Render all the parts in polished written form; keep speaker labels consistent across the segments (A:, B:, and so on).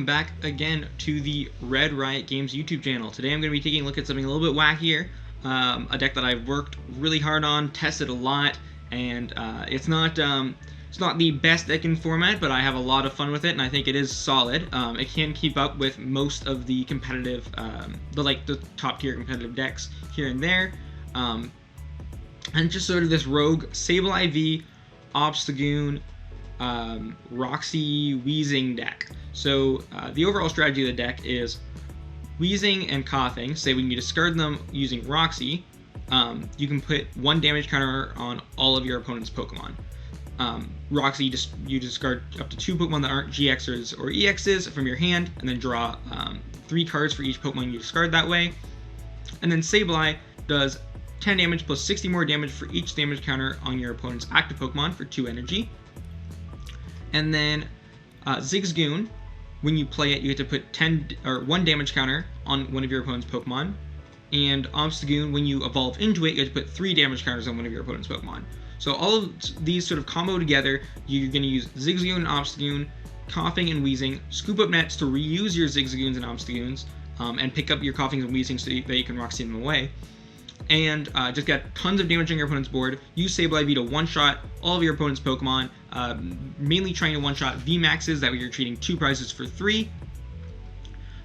A: welcome back again to the Red Riot Games YouTube channel. Today I'm going to be taking a look at something a little bit wackier, a deck that I've worked really hard on, tested a lot, and it's not the best deck in format, but I have a lot of fun with it, and I think it is solid. It can keep up with most of the competitive, the top tier competitive decks here and there, and just sort of this rogue Sableye V, Obstagoon, Roxy Wheezing deck. So the overall strategy of the deck is Wheezing and Coughing. Say when you discard them using Roxy, you can put 1 damage counter on all of your opponent's Pokemon. Roxy, you discard up to 2 Pokemon that aren't GXs or EXs from your hand, and then draw 3 cards for each Pokemon you discard that way. And then Sableye does 10 damage plus 60 more damage for each damage counter on your opponent's active Pokemon for 2 energy. And then Zigzagoon, when you play it, you get to put 1 damage counter on one of your opponent's Pokemon. And Obstagoon, when you evolve into it, you get to put 3 damage counters on one of your opponent's Pokemon. So all of these sort of combo together, you're going to use Zigzagoon and Obstagoon, Coughing and Wheezing, scoop up nets to reuse your Zigzagoons and Obstagoons, and pick up your Coughings and Wheezings so that you can Roxy them away. And just get tons of damage on your opponent's board. Use Sableye V to one-shot all of your opponent's Pokemon, mainly trying to one-shot VMAXs, that way you're treating 2 prizes for 3.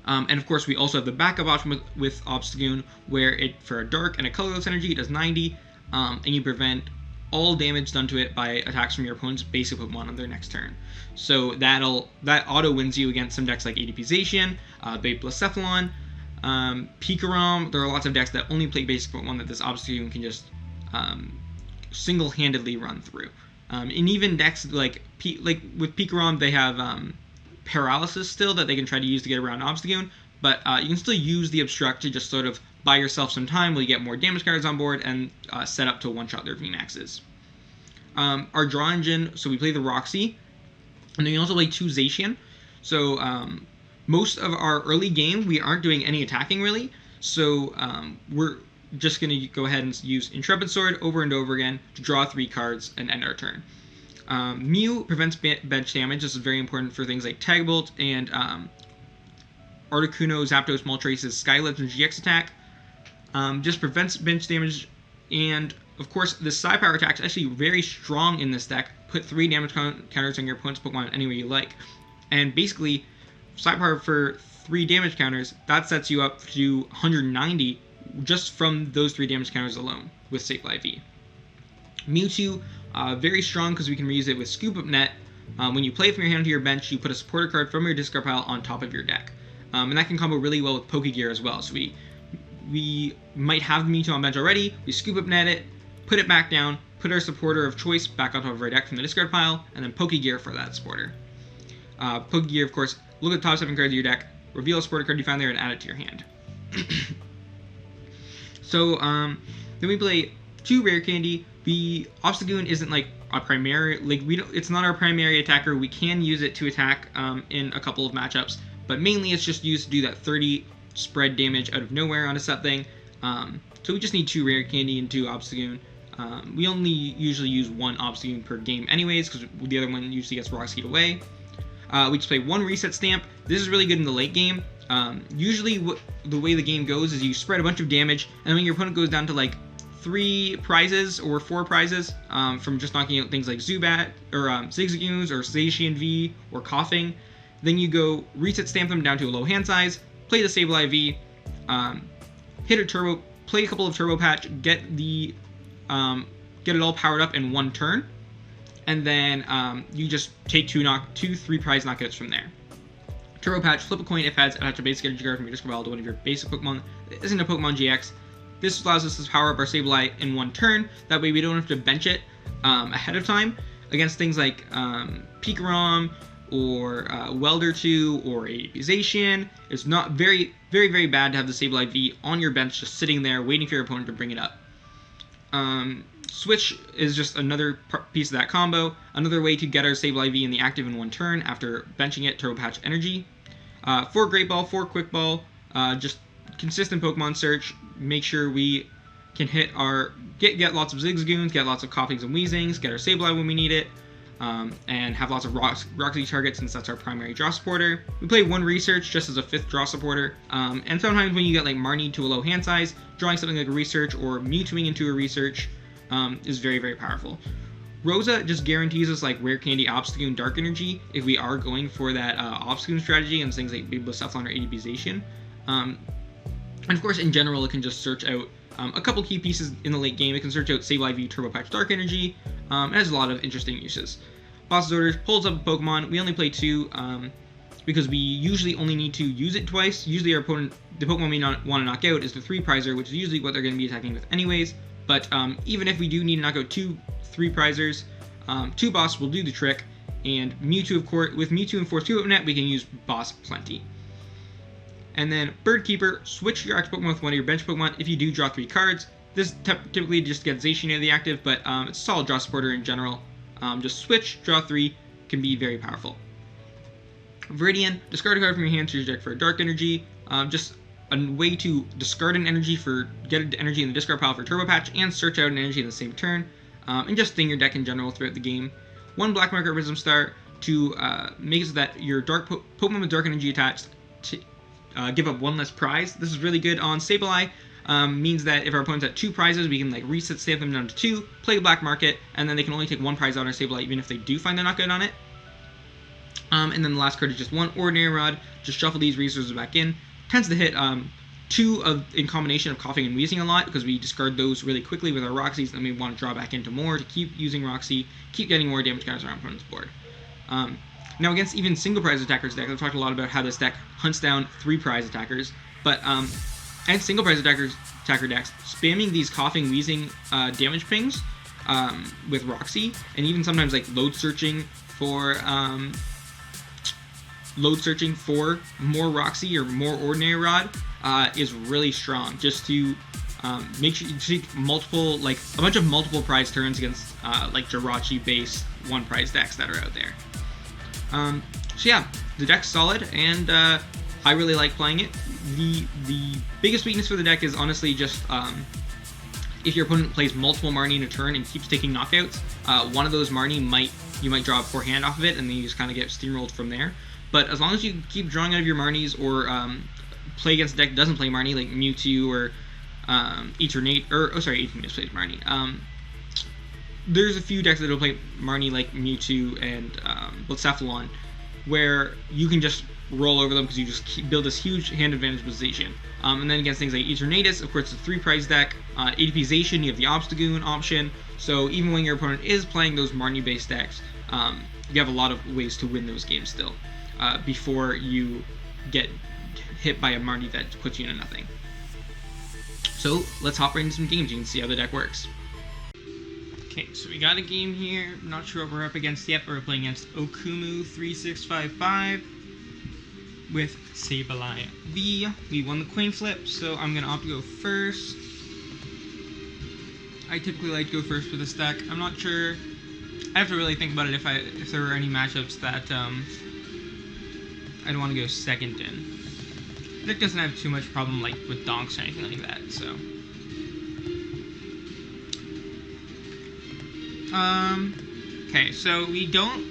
A: And of course, we also have the backup option with Obstagoon, where for a dark and a colorless energy, it does 90, and you prevent all damage done to it by attacks from your opponent's basic Pokemon on their next turn. So that auto wins you against some decks like ADP-Zacian, Blacephalon, Pikarom. There are lots of decks that only play basic Pokemon that this Obstagoon can just single-handedly run through. And even decks like with Pikarom, they have Paralysis still that they can try to use to get around Obstagoon, but you can still use the Obstruct to just sort of buy yourself some time while you get more damage cards on board and set up to one-shot their VMAXs. Our draw engine, so we play the Roxy, and then we also play 2 Zacian. So most of our early game, we aren't doing any attacking really, so we're just going to go ahead and use Intrepid Sword over and over again to draw 3 cards and end our turn. Mew prevents bench damage. This is very important for things like Tag Bolt and Articuno, Zapdos, Moltres, Skylets, and GX attack. Just prevents bench damage, and of course the Psy Power attack is actually very strong in this deck. Put 3 damage counters on your opponent's Pokemon any way you like, and basically Psy Power for 3 damage counters, that sets you up to 190 just from those 3 damage counters alone with Sableye V. Mewtwo, very strong because we can reuse it with Scoop Up Net. When you play it from your hand to your bench, you put a supporter card from your discard pile on top of your deck. And that can combo really well with Pokegear as well. So we might have the Mewtwo on bench already, we Scoop Up Net it, put it back down, put our supporter of choice back on top of our deck from the discard pile, and then Pokegear for that supporter. Pokegear, of course, look at the top 7 cards of your deck, reveal a supporter card you found there, and add it to your hand. So then we play 2 Rare Candy. The Obstagoon isn't like a primary, it's not our primary attacker. We can use it to attack in a couple of matchups, but mainly it's just used to do that 30 spread damage out of nowhere onto something. So we just need 2 Rare Candy and 2 Obstagoon. We only usually use 1 Obstagoon per game anyways, because the other one usually gets Roxy'd away. We just play 1 Reset Stamp. This is really good in the late game. Usually the way the game goes is you spread a bunch of damage, and when your opponent goes down to like 3 prizes or 4 prizes from just knocking out things like Zubat or Zigzagoons or Zacian V or Coughing, then you go Reset Stamp them down to a low hand size, play the Sableye V, hit a Turbo, play a couple of Turbo Patch, get it all powered up in 1 turn, and then you just take 2 3 prize knockouts from there. Turbo Patch, flip a coin if heads, attach a basic energy card from your discard pile to one of your basic Pokemon that isn't a Pokemon GX. This allows us to power up our Sableye in 1 turn. That way we don't have to bench it ahead of time against things like Pikarom or Welder 2 or ADP-Zacian. It's not very bad to have the Sableye V on your bench just sitting there waiting for your opponent to bring it up. Switch is just another piece of that combo. Another way to get our Sableye V in the active in 1 turn after benching it, Turbo Patch Energy. 4 Great Ball, 4 Quick Ball, just consistent Pokemon search. Make sure we can hit our get lots of Zigzagoons, get lots of Coughings and Wheezings, get our Sableye when we need it. and have lots of Roxy targets since that's our primary draw supporter. We play 1 research just as a 5th draw supporter, and sometimes when you get like Marnie to a low hand size, drawing something like a research or Mewtwoing into a research is very, very powerful. Rosa just guarantees us like Rare Candy, Obstagoon, Dark Energy if we are going for that Obstagoon strategy and things like Biblicephalon or ADPization. And of course, in general, it can just search out a couple key pieces in the late game. It can search out Sableye V, Turbo Patch, Dark Energy. It has a lot of interesting uses. Boss's Orders pulls up a Pokemon. We only play 2 because we usually only need to use it twice. Usually our opponent, the Pokemon we want to knock out is the 3-prizer, which is usually what they're going to be attacking with anyways. But even if we do need to knock out 2 3-prizers, 2 Boss will do the trick. And Mewtwo, of course, with Mewtwo and Force 2 net, we can use Boss plenty. And then Bird Keeper, switch your active Pokemon with one of your bench Pokemon if you do draw 3 cards. This typically just gets Zacian out of the active, but it's a solid draw supporter in general. Just switch, draw 3, can be very powerful. Viridian, discard a card from your hand to your deck for a Dark Energy. Just a way to discard an energy get an energy in the discard pile for Turbo Patch, and search out an energy in the same turn. And just sting your deck in general throughout the game. 1 Black Market Wisdom Star to make it so that your Pokemon with Dark Energy attached give up 1 less prize. This is really good on Sableye. Means that if our opponent's at 2 prizes, we can like reset, stamp them down to 2, play a Black Market, and then they can only take 1 prize out on our Sableye even if they do find a knockout on it. And then the last card is just 1 Ordinary Rod. Just shuffle these resources back in. Tends to hit 2 in combination of Coughing and Wheezing a lot because we discard those really quickly with our Roxys, and we want to draw back into more to keep using Roxy, keep getting more damage counters on our opponent's board. Now against even single prize attackers deck, I've talked a lot about how this deck hunts down 3 prize attackers, but and single prize attacker decks, spamming these Coughing, Wheezing damage pings with Roxy, and even sometimes like load searching for more Roxy or more Ordinary Rod is really strong. Just to make sure you take multiple, like a bunch of multiple prize turns against like Jirachi based 1 prize decks that are out there. So yeah, the deck's solid, and I really like playing it. The biggest weakness for the deck is honestly just if your opponent plays multiple Marnie in a turn and keeps taking knockouts, one of those Marnie you might draw a poor hand off of it, and then you just kind of get steamrolled from there. But as long as you keep drawing out of your Marnies, or play against a deck that doesn't play Marnie, like Mewtwo or Eternate, or Eternate just plays Marnie. There's a few decks that will play Marnie, like Mewtwo and Blitzcephalon, where you can just roll over them because you just build this huge hand advantage with Zacian. And then against things like Eternatus, of course, it's a 3-prize deck. ADPization, you have the Obstagoon option. So even when your opponent is playing those Marnie-based decks, you have a lot of ways to win those games still before you get hit by a Marnie that puts you into nothing. So let's hop right into some games. You can see how the deck works. Okay, so we got a game here. Not sure what we're up against yet. We're playing against Okumu3655 with Sableye V. We won the coin flip, so I'm going to opt to go first. I typically like to go first with this deck. I'm not sure. I have to really think about it if there were any matchups that I'd want to go second in. The deck doesn't have too much problem like with donks or anything like that, so. Okay, so we don't.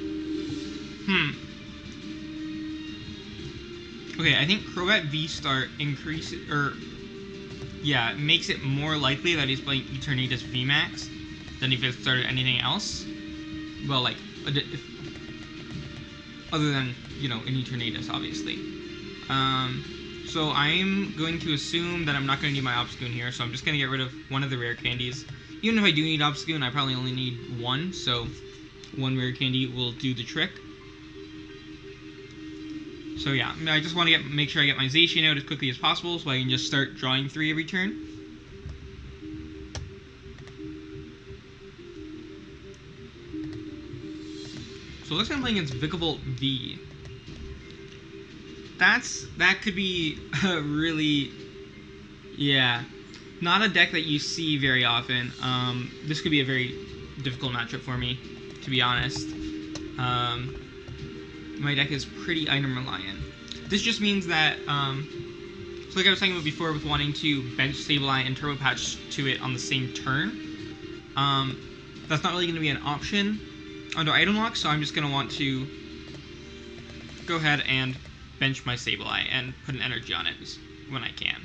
A: Okay, I think Crobat V-Star increases, makes it more likely that he's playing Eternatus VMAX than if it started anything else. Well, like, other than, an Eternatus, obviously. So I'm going to assume that I'm not going to need my Obstagoon here, so I'm just going to get rid of one of the rare candies. Even if I do need Obstagoon, I probably only need 1, so 1 rare candy will do the trick. So yeah, I just want to make sure I get my Zacian out as quickly as possible so I can just start drawing 3 every turn. So it looks like I'm playing against Vikavolt V. That could be a really, not a deck that you see very often. This could be a very difficult matchup for me, to be honest. My deck is pretty item reliant. This just means that, so like I was talking about before with wanting to bench Sableye and Turbo Patch to it on the same turn, that's not really going to be an option onto item lock, so I'm just going to want to go ahead and bench my Sableye and put an energy on it when I can.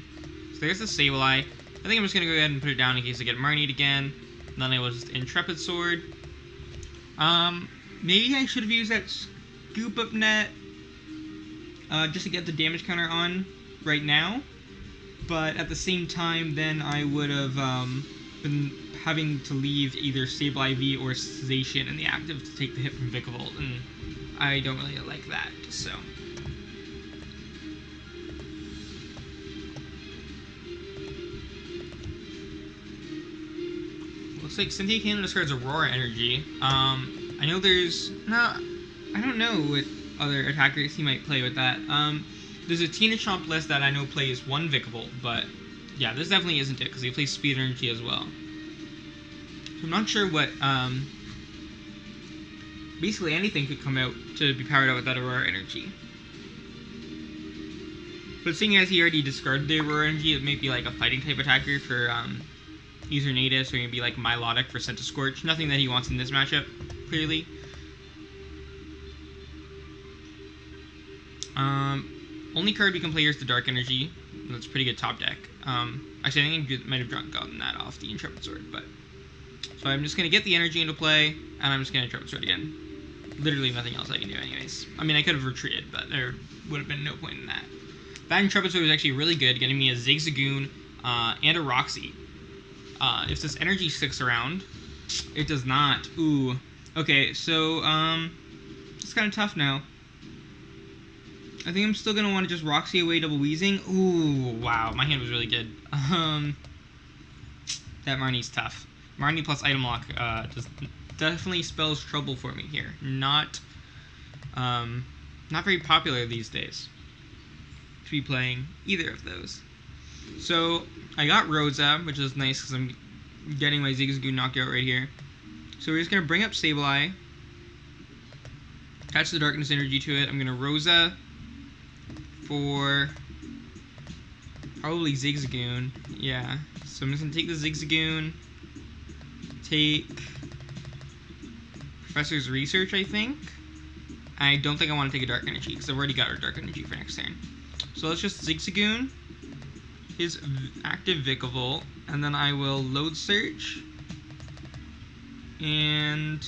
A: So there's the Sableye. I think I'm just going to go ahead and put it down in case I get Marnied again. And then I will just Intrepid Sword. Maybe I should have used that Scoop Up Net just to get the damage counter on right now. But at the same time, then I would have been having to leave either Sableye V or Zacian in the active to take the hit from Vikavolt, and I don't really like that, so. Looks like Cynthia Cannon discards Aurora Energy. I know there's... No, I don't know what other attackers he might play with that. There's a Tina Chomp list that I know plays one Vikavolt, but yeah, this definitely isn't it, because he plays Speed Energy as well. So I'm not sure what, basically anything could come out to be powered out with that Aurora Energy. But seeing as he already discarded the Aurora Energy, it may be like a fighting type attacker for, either Natus or maybe like Milotic for Centiskorch. Nothing that he wants in this matchup, clearly. Only card we can play here is the Dark Energy. That's pretty good top deck. Actually, I think I might have gotten that off the Intrepid Sword, but... So I'm just going to get the energy into play, and I'm just going to Intrepid Sword again. Literally nothing else I can do anyways. I mean, I could have retreated, but there would have been no point in that. That Intrepid Sword was actually really good, getting me a Zigzagoon and a Roxy. If this energy sticks around, it does not. Ooh. Okay, so, it's kind of tough now. I think I'm still going to want to just Roxy away double Weezing. Ooh, wow, my hand was really good. That Marnie's tough. Marnie plus item lock just definitely spells trouble for me here. Not very popular these days to be playing either of those. So I got Rosa, which is nice because I'm getting my Zigzagoon knockout right here. So we're just going to bring up Sableye, attach the Darkness Energy to it. I'm going to Rosa for probably Zigzagoon. Yeah, so I'm just going to take the Zigzagoon, take Professor's Research, I think. I don't think I want to take a Dark Energy because I've already got our Dark Energy for next turn. So let's just Zigzagoon his active Vikavolt, and then I will Load Search, and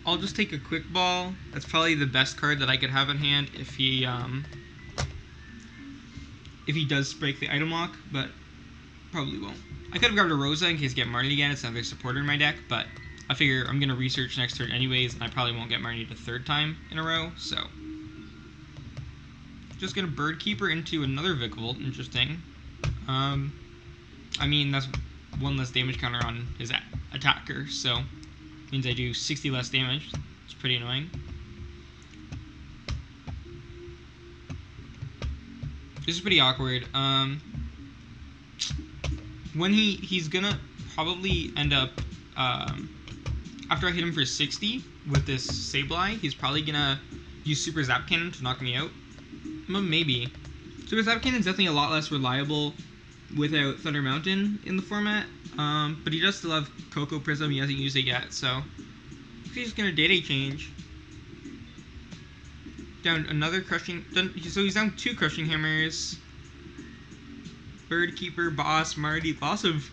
A: I'll just take a Quick Ball. That's probably the best card that I could have in hand if he does break the item lock, but probably won't. I could have grabbed a Rosa in case I get Marnie again. It's another supporter in my deck, but I figure I'm going to research next turn anyways, and I probably won't get Marnie the third time in a row, so. Just going to Bird Keeper into another Vikavolt. Interesting. I mean, that's one less damage counter on his attacker, so means I do 60 less damage. It's pretty annoying. This is pretty awkward. When he's gonna probably end up, after I hit him for 60 with this Sableye, he's probably gonna use Super Zap Cannon to knock me out. Well, maybe. Super Zap Cannon is definitely a lot less reliable without Thunder Mountain in the format, but he does still have Cocoa Prism. He hasn't used it yet, so he's just gonna Day-Day change. Down another Crushing, so he's down 2 Crushing Hammers, Bird Keeper, Boss, Marty, lots of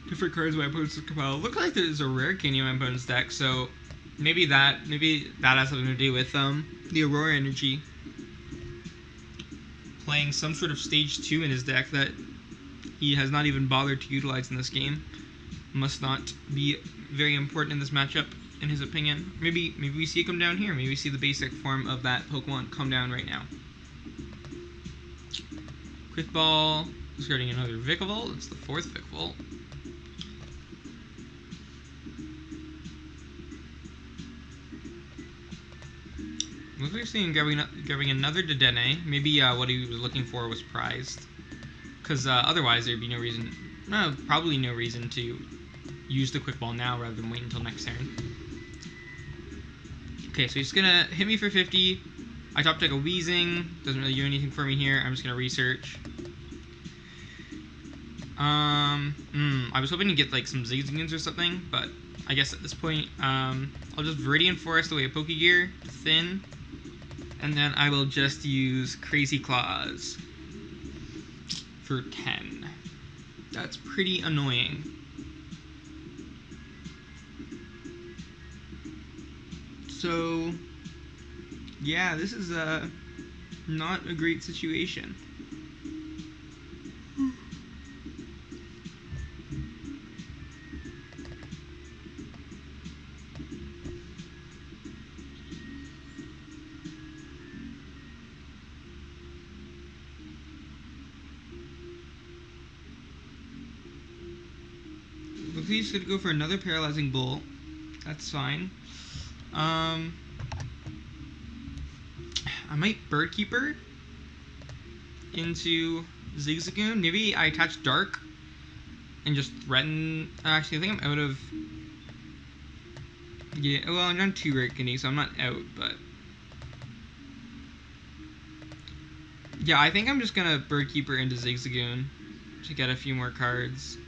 A: different cards my opponents compile. Look like there's a rare Candy in my opponent's deck, so maybe that has something to do with the Aurora Energy. Playing some sort of stage 2 in his deck that he has not even bothered to utilize in this game. Must not be very important in this matchup, in his opinion. Maybe we see it come down here. Maybe we see the basic form of that Pokemon come down right now. Quick Ball, discarding another Vikavolt. It's the 4th Vikavolt. Looks like we're seeing grabbing another Dedenne. Maybe what he was looking for was prized. Because otherwise there'd be no reason, probably no reason to use the Quick Ball now rather than wait until next turn. Okay, so he's gonna hit me for 50. I top deck a Weezing. Doesn't really do anything for me here. I'm just gonna research. I was hoping to get like some Zigzagoons or something, but I guess at this point, I'll just Viridian Forest away a Pokegear, Thin, and then I will just use Crazy Claws for 10. That's pretty annoying. So, yeah, this is not a great situation. If he's gonna go for another Paralyzing Bolt, that's fine. I might Bird Keeper into Zigzagoon. Maybe I attach Dark and just threaten. Actually, I think I'm out of. Yeah, well, I'm on 2 Rare Candy, so I'm not out, but. Yeah, I think I'm just gonna Bird Keeper into Zigzagoon to get a few more cards.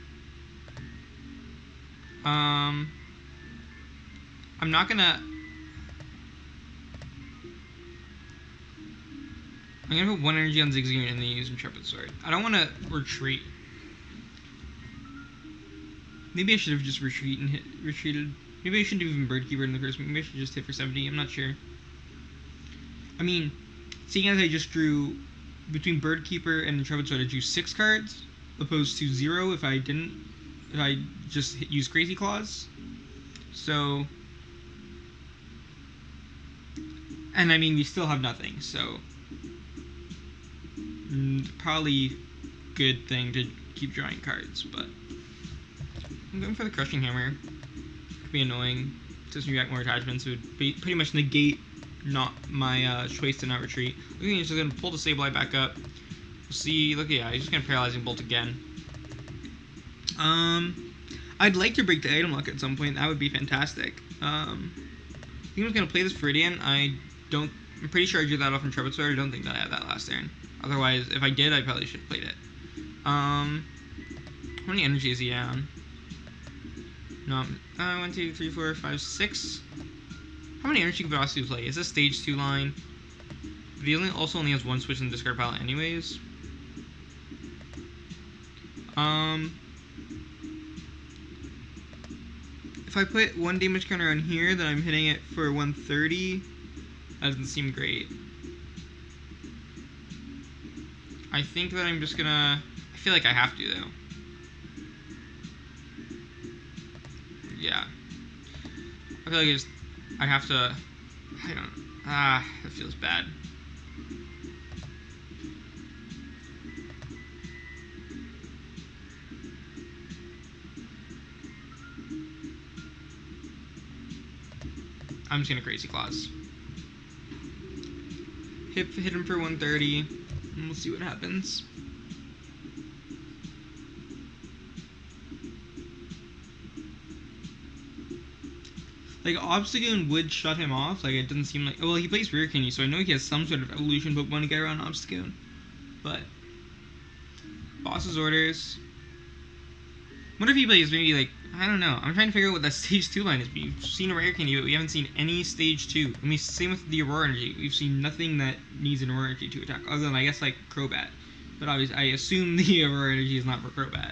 A: I'm not gonna. I'm gonna put 1 energy on Zigzagoon and then use Intrepid Sword. I don't want to retreat. Maybe I should have just retreated. Maybe I shouldn't have even Bird Keeper in the first one. Maybe I should just hit for 70. I'm not sure. I mean, seeing as I just drew between Bird Keeper and Intrepid Sword, I drew 6 cards opposed to 0 if I just use Crazy Claws. So, and I mean, we still have nothing, so probably good thing to keep drawing cards, but I'm going for the Crushing Hammer. Could be annoying. Doesn't react more attachments. It would pretty much negate my choice to not retreat. Looking, he's just gonna pull the Sableye back up. We'll see. Look, yeah, he's just gonna Paralyzing Bolt again. I'd like to break the item lock at some point. That would be fantastic. I think I was gonna play this Viridian. I'm pretty sure I drew that off in Intrepid Sword. I don't think that I had that last turn. Otherwise, if I did, I probably should have played it. How many energy is he on? No, 1, 2, 3, 4, 5, 6. How many energy velocity to play? Is this stage 2 line? But he also only has 1 switch in the discard pile anyways. If I put 1 damage counter on here, then I'm hitting it for 130. That doesn't seem great. I think that I'm just gonna. I feel like I have to though. Yeah. I feel like I have to. I don't. That feels bad. I'm just gonna Crazy Claws. Hit him for 130, and we'll see what happens. Like, Obstagoon would shut him off. Like, it doesn't seem like. Well, he plays Rear Candy, so I know he has some sort of evolution Pokemon to get around Obstagoon. But Boss's Orders. What if he plays maybe like, I don't know. I'm trying to figure out what that stage 2 line is. We've seen a Rare Candy, but we haven't seen any stage 2. I mean, same with the Aurora Energy. We've seen nothing that needs an Aurora Energy to attack, other than I guess like Crobat. But obviously, I assume the Aurora Energy is not for Crobat.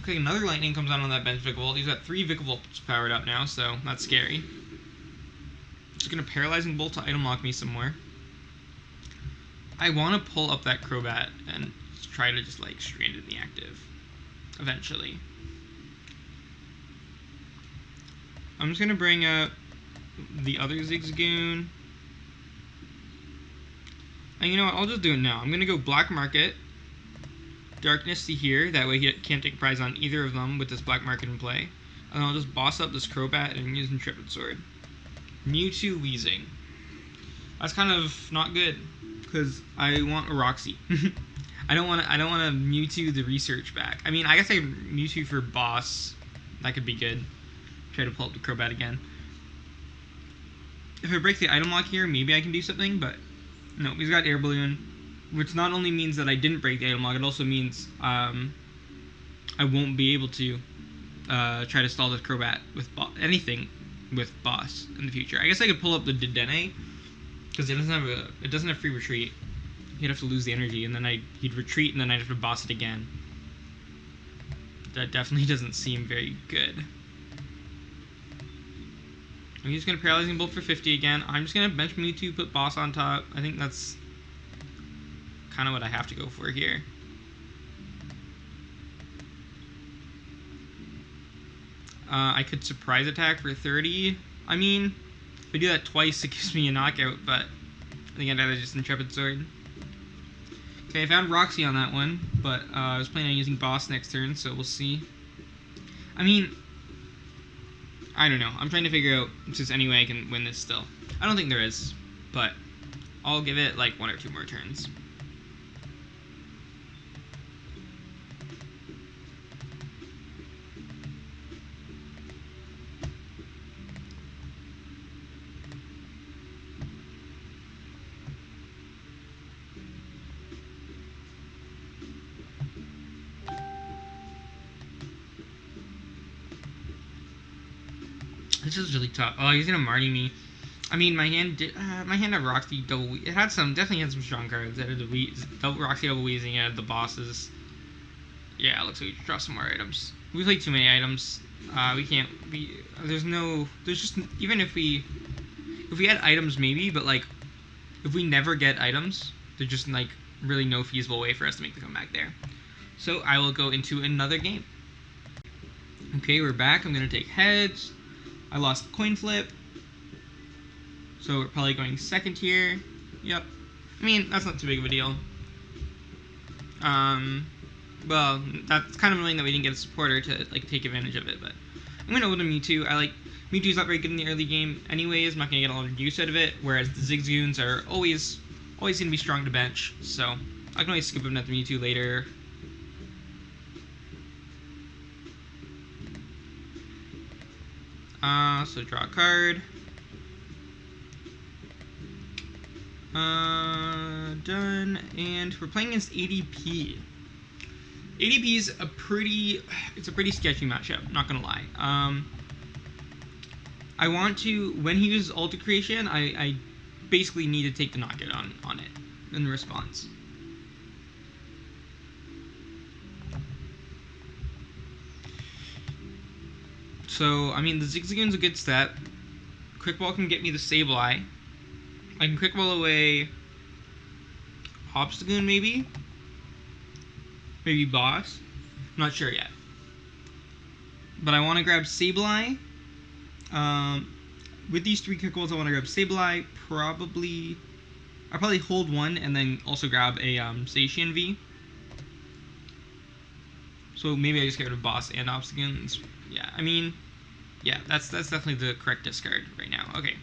A: Okay, another Lightning comes out on that bench Vikavolt. He's got 3 Vikavolts powered up now, so that's scary. Just gonna Paralyzing Bolt to item lock me some more. I want to pull up that Crobat and try to just like strand it in the active. Eventually. I'm just gonna bring up the other Zigzagoon. And you know what? I'll just do it now. I'm gonna go Black Market. Darkness to here, that way he can't take a prize on either of them with this Black Market in play. And I'll just boss up this Crobat and use Intrepid Sword. Mewtwo Weezing. That's kind of not good, because I want a Roxy. I don't want to Mewtwo the research back. I mean, I guess I could Mewtwo for boss. That could be good. Try to pull up the Crobat again. If I break the item lock here, maybe I can do something, but no, he's got Air Balloon. which not only means that I didn't break the item log, it also means I won't be able to try to stall this Crobat with anything with boss in the future. I guess I could pull up the Dedenne, because it doesn't have free retreat. He'd have to lose the energy, and then he'd retreat, and then I'd have to boss it again. That definitely doesn't seem very good. I'm just gonna Paralyzing Bolt for 50 again. I'm just gonna bench Mewtwo, put boss on top. I think that's kind of what I have to go for here. I could Surprise Attack for 30. I mean, if I do that twice, it gives me a knockout, but I think I'd rather just Intrepid Sword. Okay, I found Roxy on that one, but I was planning on using boss next turn, so we'll see. I mean, I don't know. I'm trying to figure out if there's any way I can win this still. I don't think there is, but I'll give it like 1 or 2 more turns. This is really tough. Oh, he's gonna Marty me. I mean, my hand had Roxy double. It had definitely had some strong cards. It had the Roxy double Weezing. It had the bosses. Yeah, it looks like we should draw some more items. We played too many items. We can't. There's just even if we had items maybe, but like if we never get items, there's just like really no feasible way for us to make the comeback there. So I will go into another game. Okay, we're back. I'm gonna take heads. I lost coin flip, so we're probably going second here. Yep. I mean, that's not too big of a deal. Well, that's kind of annoying that we didn't get a supporter to like take advantage of it, but I'm gonna go to Mewtwo. Mewtwo's not very good in the early game anyways. I'm not gonna get a lot of use out of it, whereas the Zigzagoons are always gonna be strong to bench, so I can always skip them at the Mewtwo later. So draw a card. Done. And we're playing against ADP. ADP is it's a pretty sketchy matchup, not gonna lie. I want to, when he uses Ultra Creation, I basically need to take the knockout on it in response. So, I mean, the Zigzagoon's a good step. Quick Ball can get me the Sableye. I can Quick Ball away Obstagoon, maybe? Maybe Boss? I'm not sure yet. But I want to grab Sableye. With these 3 Quick Balls, I want to grab Sableye. I'll probably hold one and then also grab a Zacian V. So maybe I just get rid of Boss and Obstagoon. Yeah, I mean, yeah, that's definitely the correct discard right now. Okay,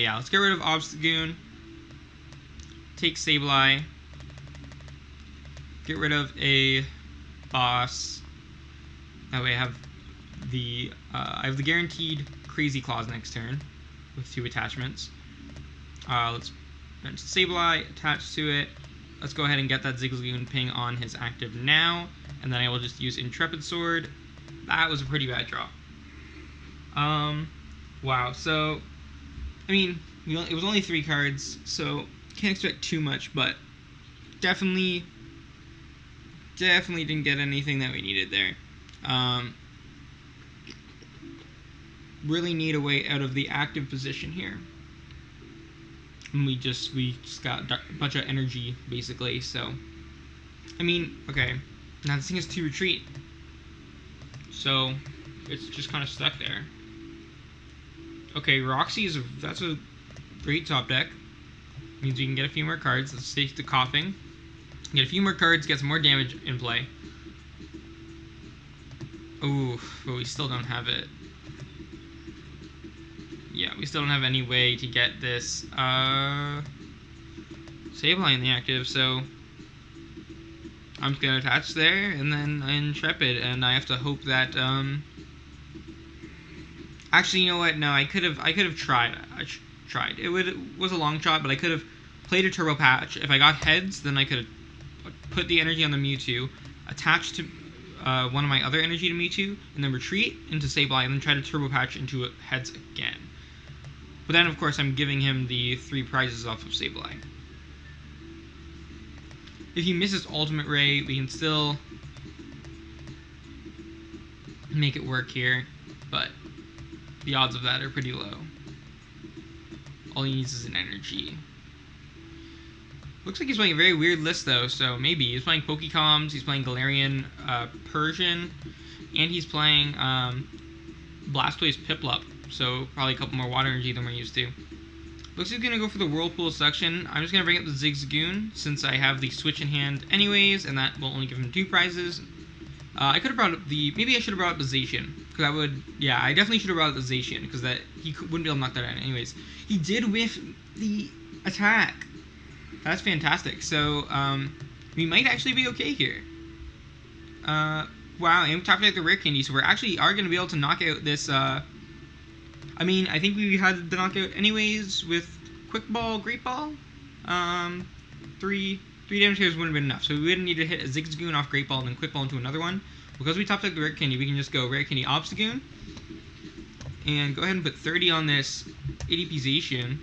A: yeah, let's get rid of Obstagoon. Take Sableye. Get rid of a Boss. That way I have the guaranteed Crazy Claws next turn with 2 attachments. Let's bench Sableye, attach to it. Let's go ahead and get that Zigzagoon ping on his active now, and then I will just use Intrepid Sword. That was a pretty bad draw. Wow, so, I mean, it was only 3 cards, so can't expect too much, but definitely didn't get anything that we needed there. Really need a way out of the active position here. And we just got a bunch of energy, basically, so, I mean, okay, now this thing has 2 retreat, so it's just kind of stuck there. Okay, Roxy that's a great top deck. Means we can get a few more cards. Let's take the Coughing. Get a few more cards, get some more damage in play. Ooh, but we still don't have it. Yeah, we still don't have any way to get this Sableye in the active, so I'm just gonna attach there and then Intrepid, and I have to hope that actually, you know what? No, I could have tried. It was a long shot, but I could have played a Turbo Patch. If I got heads, then I could put the energy on the Mewtwo, attach to one of my other energy to Mewtwo, and then retreat into Sableye, and then try to Turbo Patch into heads again. But then, of course, I'm giving him the 3 prizes off of Sableye. If he misses Ultimate Ray, we can still make it work here, but the odds of that are pretty low. All he needs is an energy. Looks like he's playing a very weird list, though, so maybe. He's playing Pokecoms, he's playing Galarian Persian, and he's playing Blastoise Piplup, so probably a couple more water energy than we're used to. Looks like he's going to go for the Whirlpool section. I'm just going to bring up the Zigzagoon, since I have the Switch in hand anyways, and that will only give him 2 prizes. I could have brought up the... Maybe I should have brought up the Zacian, because I would... Yeah, I definitely should have brought up the Zacian, because that he wouldn't be able to knock that out anyways. He did whiff the attack. That's fantastic. So, we might actually be okay here. Wow, and we talked about the rare candy, so we're actually going to be able to knock out this, I mean, I think we had the knockout anyways with Quick Ball, Great Ball. 3 damage hits wouldn't have been enough, so we wouldn't need to hit a Zigzagoon off Great Ball and then Quick Ball into another one. Because we topped out the rare candy, we can just go rare candy Obstagoon, and go ahead and put 30 on this ADP Zacian,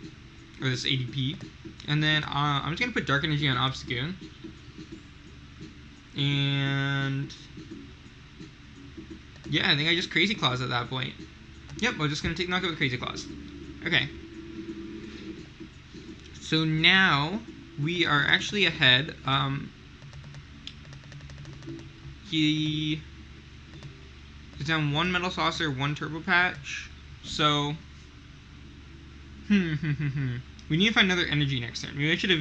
A: or this ADP. And then I'm just going to put Dark Energy on Obstagoon. And yeah, I think I just Crazy Claws at that point. Yep, we're just going to take knockout with Crazy Claws. Okay. So now we are actually ahead. He is down 1 Metal Saucer, 1 Turbo Patch. So we need to find another energy next turn. Maybe I should have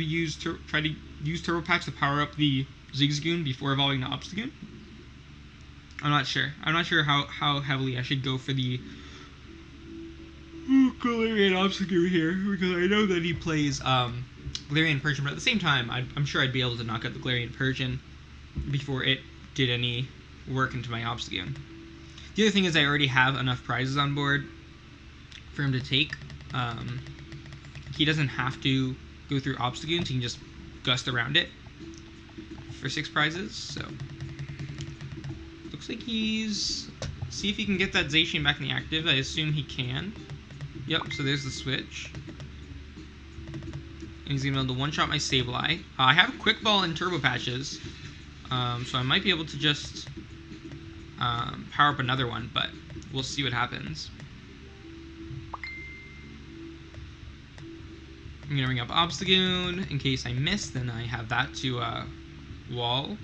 A: tried to use Turbo Patch to power up the Zigzagoon before evolving to Obstagoon. I'm not sure. I'm not sure how heavily I should go for the Galarian Obstagoon here, because I know that he plays Galarian Persian, but at the same time, I'm sure I'd be able to knock out the Galarian Persian before it did any work into my Obstagoon. The other thing is I already have enough prizes on board for him to take. He doesn't have to go through Obstagoons, he can just gust around it for 6 prizes, so looks like he's... See if he can get that Zacian back in the active. I assume he can. Yep, so there's the switch. And he's going to be able to one-shot my Sableye. I have Quick Ball and Turbo Patches, so I might be able to just power up another one, but we'll see what happens. I'm going to bring up Obstagoon. In case I miss, then I have that to wall.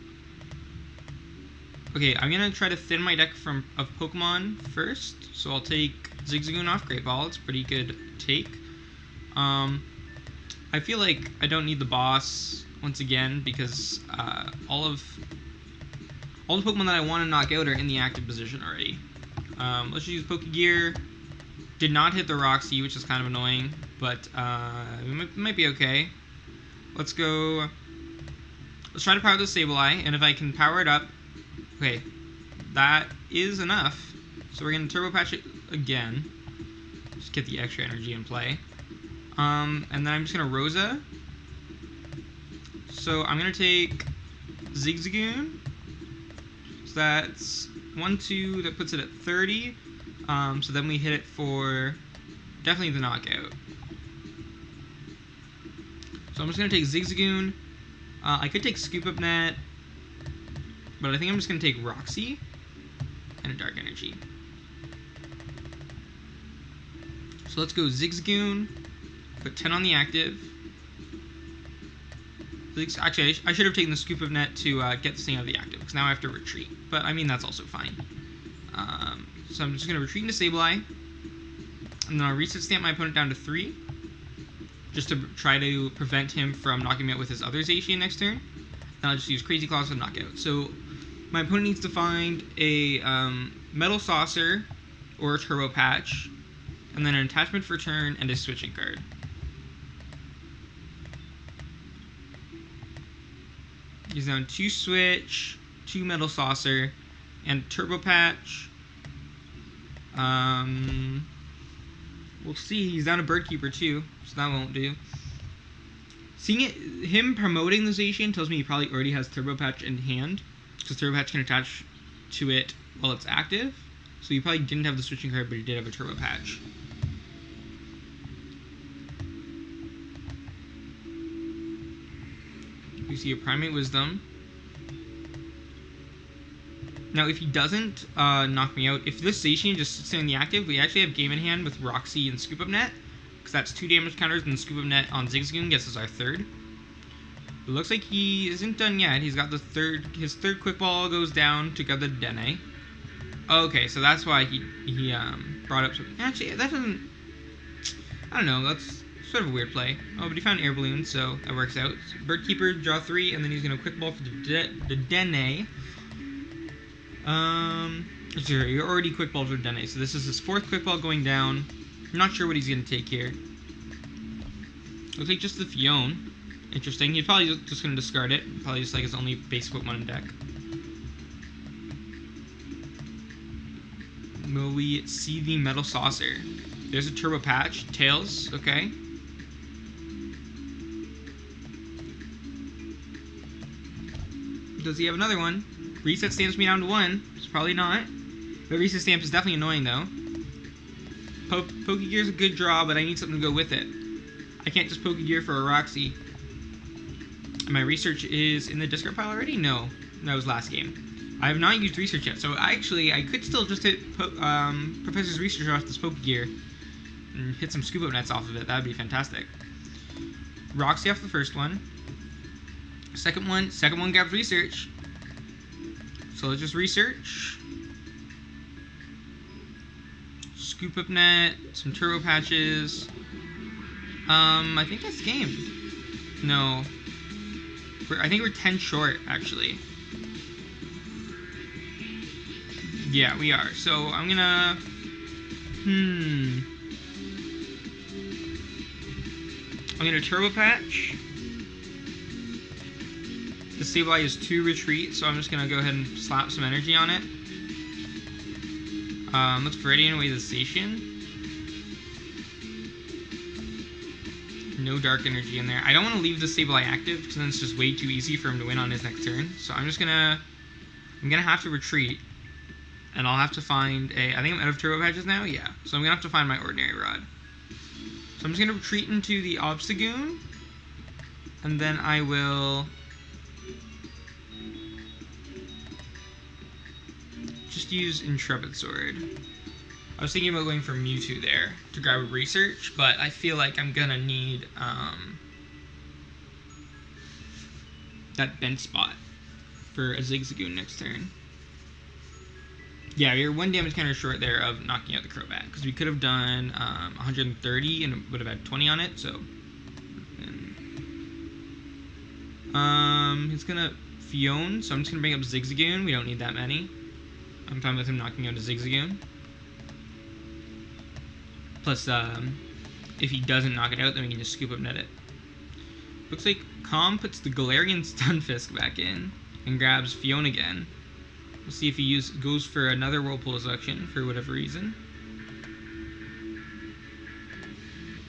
A: Okay, I'm going to try to thin my deck of Pokemon first. So I'll take Zigzagoon off Great Ball. It's a pretty good take. I feel like I don't need the boss once again because all the Pokemon that I want to knock out are in the active position already. Let's just use Pokegear. Did not hit the Roxy, which is kind of annoying, but it might be okay. Let's go. Let's try to power the Sableye, and if I can power it up, okay, that is enough. So we're gonna Turbo Patch it again. Just get the extra energy in play. And then I'm just gonna Rosa. So I'm gonna take Zigzagoon. So that's 1, 2. That puts it at 30. So then we hit it for definitely the knockout. So I'm just gonna take Zigzagoon. I could take Scoop Up Net, but I think I'm just gonna take Roxy and a Dark Energy. So let's go Zigzagoon. Put 10 on the active. Actually, I should have taken the Scoop of Net to get this thing out of the active, because now I have to retreat. But I mean, that's also fine. So I'm just going to retreat into Sableye, and then I'll reset stamp my opponent down to 3, just to try to prevent him from knocking me out with his other Zacian next turn. Then I'll just use Crazy Claws for knockout. So my opponent needs to find a Metal Saucer or a Turbo Patch, and then an attachment for turn and a switching card. He's down 2 Switch, 2 Metal Saucer, and Turbo Patch. We'll see. He's down a Bird Keeper too, so that won't do. Seeing it, him promoting the Zacian tells me he probably already has Turbo Patch in hand, because Turbo Patch can attach to it while it's active. So he probably didn't have the switching card, but he did have a Turbo Patch. We see a Primate Wisdom. Now, if he doesn't knock me out, if this Zacian just sits in the active, we actually have game in hand with Roxy and Scoop Up Net, because that's 2 damage counters, and the Scoop Up Net on Zigzagoon gets us our 3rd. It looks like he isn't done yet. He's got his 3rd Quick Ball goes down to get the Dene. Okay, so that's why he brought up something. Actually, that doesn't... I don't know, that's sort of a weird play. Oh, but he found Air Balloon, so that works out. So Birdkeeper, draw 3, and then he's going to Quick Ball for the Dene. Sorry, you're already Quick Ball for Dene, so this is his 4th Quick Ball going down. I'm not sure what he's going to take here. Looks like just the Fion. Interesting. He's probably just going to discard it. Probably just like his only basic Pokemon in deck. Will we see the Metal Saucer? There's a Turbo Patch. Tails. Okay. Does he have another one? Reset stamps me down to 1. It's probably not. The reset stamp is definitely annoying though. Pokegear's a good draw, but I need something to go with it. I can't just Pokegear for a Roxy. And my research is in the discard pile already? No. That was last game. I have not used research yet, so I could still just hit Professor's Research off this Pokegear and hit some Scoop Up Nets off of it. That would be fantastic. Roxy off the first one. Second one grabs Research. So let's just Research. Scoop Up Net, some Turbo Patches. I think that's game. No. I think we're 10 short, actually. Yeah, we are. So I'm gonna... I'm gonna Turbo Patch. The Sableye is 2 retreat, so I'm just gonna go ahead and slap some energy on it. Let's Viridian away the Zacian. No dark energy in there. I don't want to leave the Sableye active, because then it's just way too easy for him to win on his next turn. So I'm gonna have to retreat. And I'll have to find a... I think I'm out of Turbo Patches now? Yeah. So I'm gonna have to find my Ordinary Rod. So I'm just gonna retreat into the Obstagoon. And then I will... just use Intrepid Sword. I was thinking about going for Mewtwo there to grab a Research, but I feel like I'm gonna need that Bent Spot for a Zigzagoon next turn. Yeah, we were 1 damage counter short there of knocking out the Crobat, because we could have done 130 and it would have had 20 on it, so... he's gonna Fion, so I'm just gonna bring up Zigzagoon. We don't need that many. I'm fine with him knocking out a Zigzagoon. Plus, if he doesn't knock it out, then we can just Scoop Up Net it. Looks like Calm puts the Galarian Stunfisk back in and grabs Fion again. We'll see if he goes for another Whirlpool selection for whatever reason.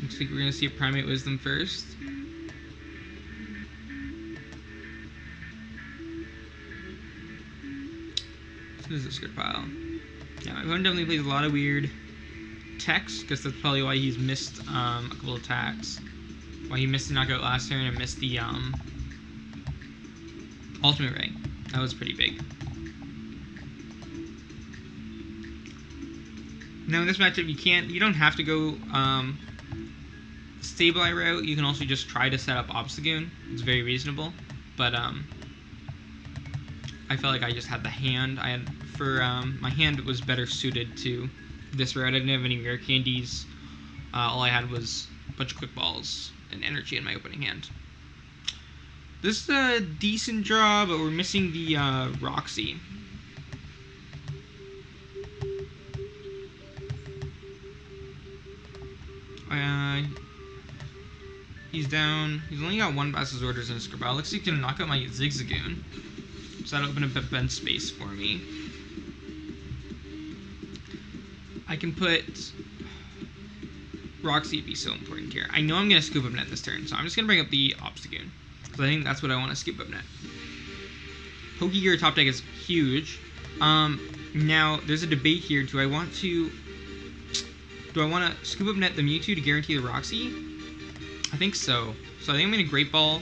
A: Looks like we're going to see a Primate Wisdom first. This is a discard pile. Yeah, my opponent definitely plays a lot of weird techs, because that's probably why he's missed a couple attacks. Why he missed the knockout last turn and missed the Ultimate Ray. That was pretty big. Now in this matchup, you don't have to go Sableye route. You can also just try to set up Obstagoon. It's very reasonable, but I felt like I just had the hand. My hand was better suited to this route. I didn't have any rare candies. All I had was a bunch of Quick Balls and energy in my opening hand. This is a decent draw, but we're missing the Roxy. He's down. He's only got 1 Bass's Orders in his Scribble. Looks like he's gonna knock out my Zigzagoon. So that'll open up a bench space for me. I can put Roxy would be so important here. I know I'm going to scoop up net this turn, so I'm just going to bring up the Obstagoon, because I think that's what I want to scoop up net. Pokegear top deck is huge. Now, there's a debate here. Do I want to scoop up net the Mewtwo to guarantee the Roxy? I think so. So I think I'm going to Great Ball.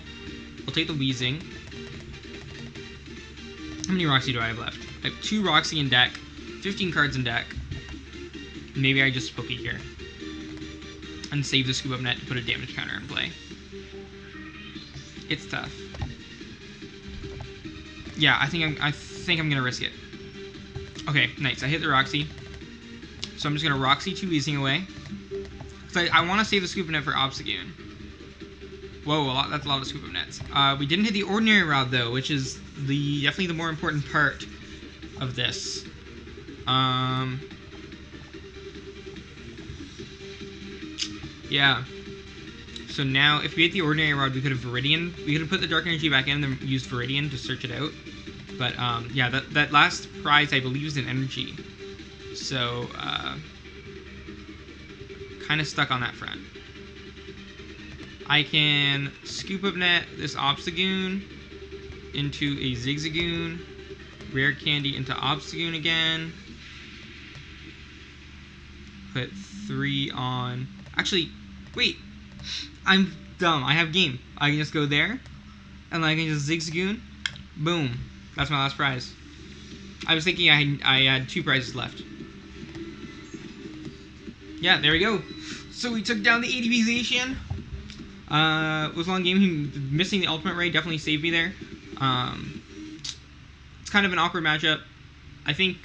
A: I'll take the Weezing. How many Roxy do I have left? I have 2 Roxy in deck, 15 cards in deck. Maybe I just Pokegear and save the scoop up net to put a damage counter in play. It's tough. Yeah, I think I'm gonna risk it. Okay, nice. I hit the Roxy, so I'm just gonna Roxy 2 Weezing away. Cause I want to save the scoop up net for Obstagoon. Whoa, that's a lot of scoop up nets. We didn't hit the ordinary route though, which is definitely the more important part of this. Yeah. So now, if we hit the ordinary rod, we could have Viridian. We could have put the Dark Energy back in and then used Viridian to search it out. But yeah, that last prize I believe is an energy. So kind of stuck on that front. I can scoop up net this Obstagoon into a Zigzagoon, Rare Candy into Obstagoon again. Put 3 on. Actually, wait. I'm dumb. I have game. I can just go there, and then I can just Zigzagoon. Boom. That's my last prize. I was thinking I had 2 prizes left. Yeah, there we go. So we took down the ADP Zacian. It was a long game. Missing the Ultimate Ray definitely saved me there. It's kind of an awkward matchup. I think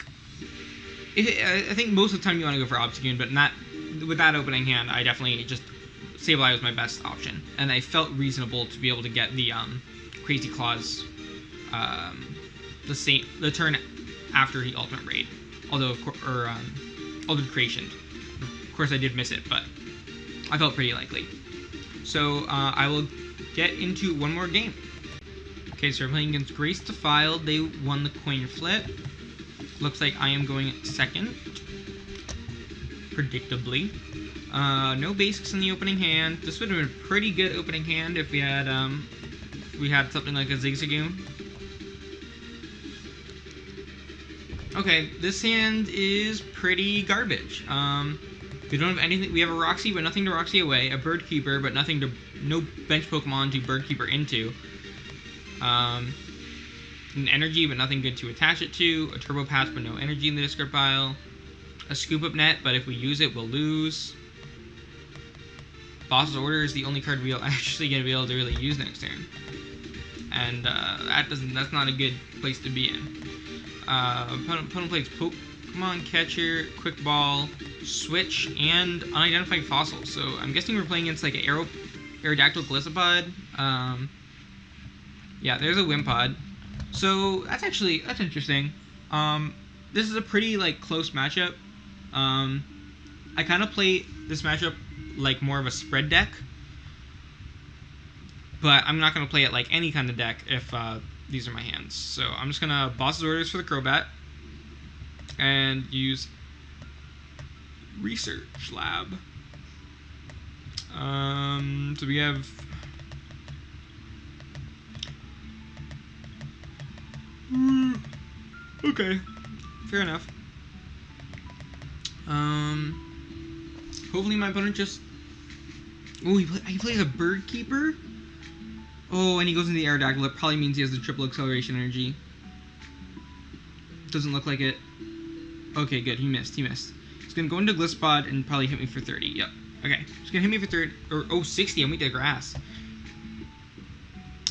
A: most of the time you want to go for Obstagoon, but not with that opening hand. I definitely just Sableye was my best option, and I felt reasonable to be able to get the Crazy Claws the turn after he Ultimate Raid, although of course Ultimate Creation. Of course I did miss it, but I felt pretty likely. So I will get into one more game. Okay, so we're playing against Grace Defiled. They won the coin flip. Looks like I am going second, predictably. No basics in the opening hand. This would have been a pretty good opening hand if we had something like a Zigzagoon. Okay, this hand is pretty garbage. We don't have anything. We have a Roxy, but nothing to Roxy away. A Bird Keeper, but no bench Pokemon to Bird Keeper into. An Energy, but nothing good to attach it to. A Turbo Pass, but no energy in the discard pile. A Scoop Up Net, but if we use it, we'll lose. Boss's Order is the only card we're actually going to be able to really use next turn. And that's not a good place to be in. Opponent plays Pokemon Catcher, Quick Ball, Switch, and Unidentified Fossil. So I'm guessing we're playing against like an Aerodactyl Gliscopod. Yeah, there's a Wimpod. So that's interesting. This is a pretty like close matchup. I kind of play this matchup like more of a spread deck, but I'm not going to play it like any kind of deck if these are my hands. So I'm just going to Boss's Orders for the Crobat and use Research Lab. So we have okay, fair enough. Hopefully my opponent just... Oh, he plays a Bird Keeper? Oh, and he goes into the Aerodactyl. It probably means he has the triple acceleration energy. Doesn't look like it. Okay, good. He missed. He's going to go into Gliscopod and probably hit me for 30. Yep. Okay. He's going to hit me for 30. Or, 60. I'm weak to grass.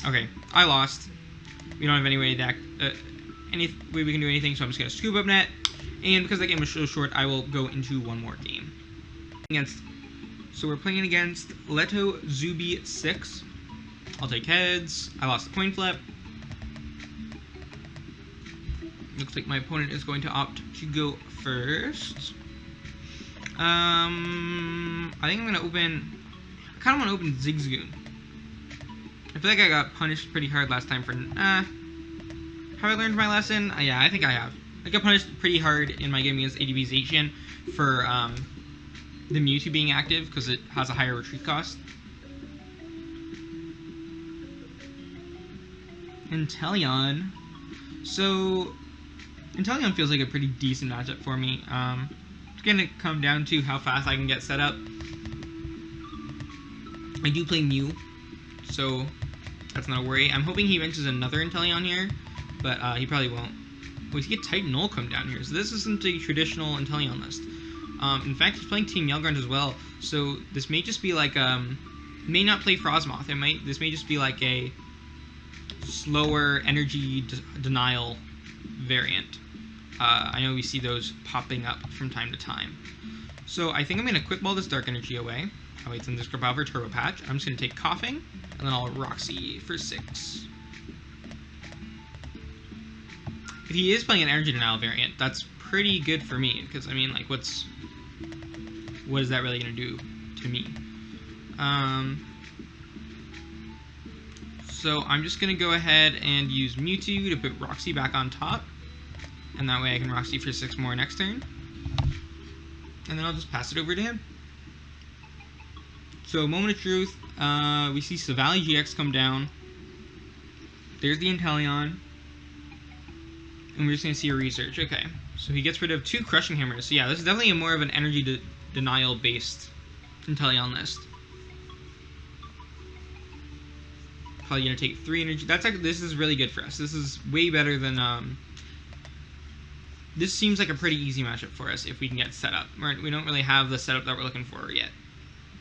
A: Okay. I lost. We don't have any way any way we can do anything, so I'm just going to Scoop Up Net. And because that game was so short, I will go into one more game. So we're playing against Leto Zuby 6. I'll take heads. I lost the coin flip. Looks like my opponent is going to opt to go first. I think I'm going to open... I kind of want to open Zigzagoon. I feel like I got punished pretty hard last time for... have I learned my lesson? Yeah, I think I have. I got punished pretty hard in my game against ADP Zacian for the Mewtwo being active because it has a higher retreat cost. Inteleon. So Inteleon feels like a pretty decent matchup for me. It's gonna come down to how fast I can get set up. I do play Mew, so that's not a worry. I'm hoping he benches another Inteleon here, but he probably won't. We see a Titanol come down here, so this isn't a traditional Inteleon list. In fact, he's playing Team Yellgrunt as well, so this may just be like may not play Frostmoth. This may just be like a slower energy denial variant. I know we see those popping up from time to time. So I think I'm gonna quick ball this Dark Energy away. I'll wait till this Discrepo for Turbo Patch. I'm just gonna take Coughing, and then I'll Roxy for 6. If he is playing an energy denial variant, that's pretty good for me, because I mean, like, what is that really gonna do to me? So I'm just gonna go ahead and use Mewtwo to put Roxy back on top, and that way I can Roxy for 6 more next turn, and then I'll just pass it over to him. So moment of truth, we see Sableye GX come down. There's the Inteleon. And we're just going to see a research. Okay, so he gets rid of 2 Crushing Hammers. So yeah, this is definitely more of an energy denial based Inteleon list. Probably going to take 3 energy. This is really good for us. This is way better than this seems like a pretty easy matchup for us if we can get set up. We don't really have the setup that we're looking for yet.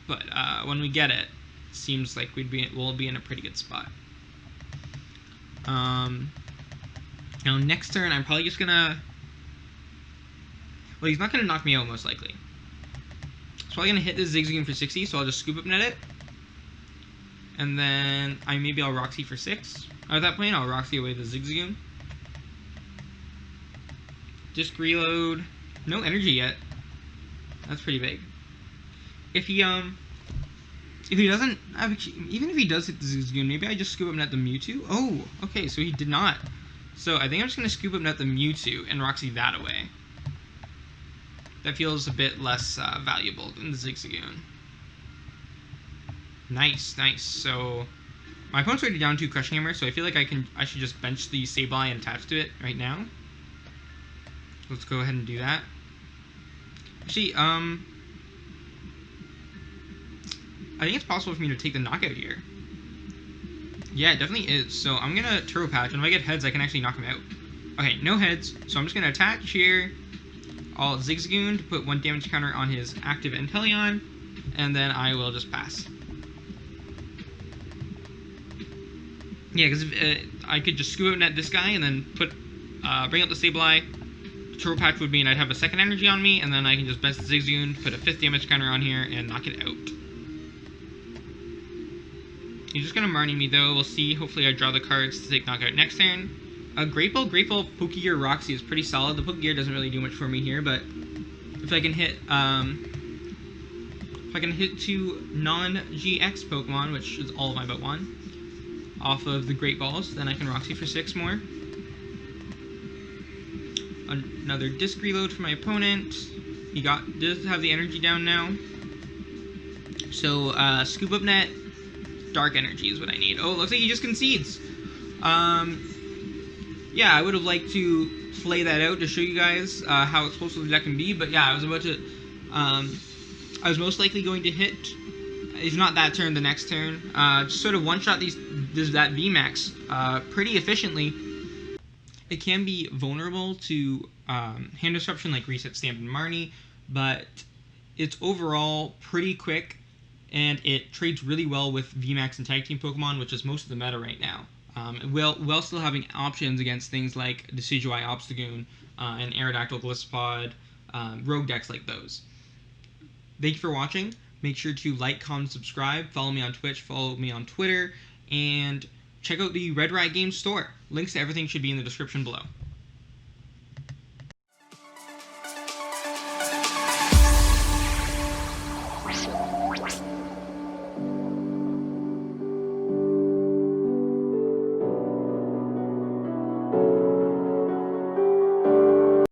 A: But when we get it, it seems like we'll be in a pretty good spot. Now next turn, I'm probably just gonna... Well, he's not gonna knock me out most likely. He's probably gonna hit this Zigzagoon for 60, so I'll just Scoop Up Net it. And then maybe I'll Roxy for 6. At that point, I'll Roxy away the Zigzagoon. Disc reload. No energy yet. That's pretty big. If he doesn't, even if he does hit the Zigzagoon, maybe I just Scoop Up Net the Mewtwo? Oh, okay, so he did not. So I think I'm just going to Scoop Up Net the Mewtwo and Roxy that away. That feels a bit less valuable than the Zigzagoon. Nice, nice. So my opponent's already down 2 Crushing Hammer, so I feel like I should just bench the Sableye and attach to it right now. Let's go ahead and do that. Actually, I think it's possible for me to take the knockout here. Yeah, it definitely is. So I'm gonna Turbo Patch, and if I get heads, I can actually knock him out. Okay, no heads, so I'm just gonna attach here. I'll Zigzagoon to put 1 damage counter on his active Inteleon, and then I will just pass. Yeah, because I could just Scoop Up Net this guy and then bring up the Sableye. Turbo Patch would mean I'd have a 2nd energy on me, and then I can just bench the Zigzagoon, put a 5th damage counter on here, and knock it out. He's just gonna Marnie me though. We'll see. Hopefully I draw the cards to take knockout next turn. Great Ball, Pokegear, Roxy is pretty solid. The Pokegear doesn't really do much for me here, but if I can hit 2 non-GX Pokemon, which is all of my but 1, off of the Great Balls, then I can Roxy for 6 more. Another Disc Reload for my opponent. He does have the energy down now. So Scoop Up Net, Dark Energy is what I need. Oh, it looks like he just concedes. Yeah, I would have liked to play that out to show you guys how explosive the deck can be, but yeah, I was most likely going to hit, if not that turn, the next turn. Just sort of one-shot that VMAX pretty efficiently. It can be vulnerable to hand disruption like Reset, Stamp, and Marnie, but it's overall pretty quick, and it trades really well with VMAX and Tag Team Pokemon, which is most of the meta right now. While still having options against things like Decidueye, Obstagoon, and Aerodactyl, Gliscod, rogue decks like those. Thank you for watching. Make sure to like, comment, subscribe, follow me on Twitch, follow me on Twitter, and check out the Red Riot Games store. Links to everything should be in the description below.